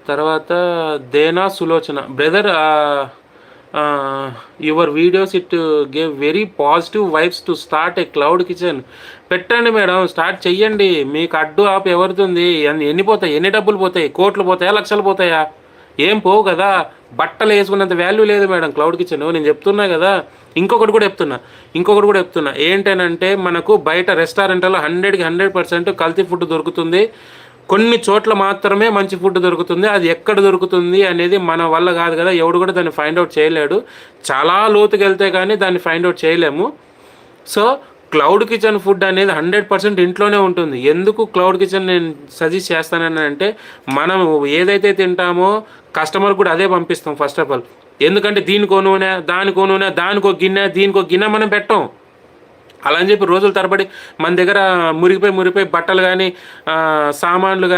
తర్వాత దేనా Sulochana brother, your videos it gave very positive vibes to start a cloud kitchen. పెట్టండి madam, start చెయ్యండి. మీకు అడ్డు ఆపు ఎవరితుంది? ఎన్ని పోతాయి? ఎన్ని డబ్బులు పోతాయి? కోట్లు పోతాయా? లక్షలు పోతాయా? ఏం పోవు కదా. బట్టలు వేసుకున్నంత వాల్యూ లేదు మేడం క్లౌడ్ కిచెన్. నేను చెప్తున్నా కదా. ఇంకొకటి కూడా చెప్తున్నా ఏంటనంటే, మనకు బయట రెస్టారెంట్లో 100కి 100% కల్తీ ఫుడ్ దొరుకుతుంది. కొన్ని చోట్ల మాత్రమే మంచి ఫుడ్ దొరుకుతుంది. అది ఎక్కడ దొరుకుతుంది అనేది మన వల్ల కాదు కదా, ఎవడు కూడా దాన్ని ఫైండ్ అవుట్ చేయలేడు. చాలా లోతుకి వెళ్తే కానీ దాన్ని ఫైండ్ అవుట్ చేయలేము. సో క్లౌడ్ కిచెన్ ఫుడ్ అనేది 100% ఇంట్లోనే ఉంటుంది. ఎందుకు క్లౌడ్ కిచెన్ నేను సజెస్ట్ చేస్తానని అంటే, మనం ఏదైతే తింటామో కస్టమర్ కూడా అదే పంపిస్తాం ఫస్ట్ ఆఫ్ ఆల్. ఎందుకంటే దీనికో నూనె, దానికో గిన్నె మనం పెట్టాం. అలా అని చెప్పి రోజుల తరబడి మన దగ్గర మురిగిపోయి బట్టలు కానీ, సామాన్లు కానీ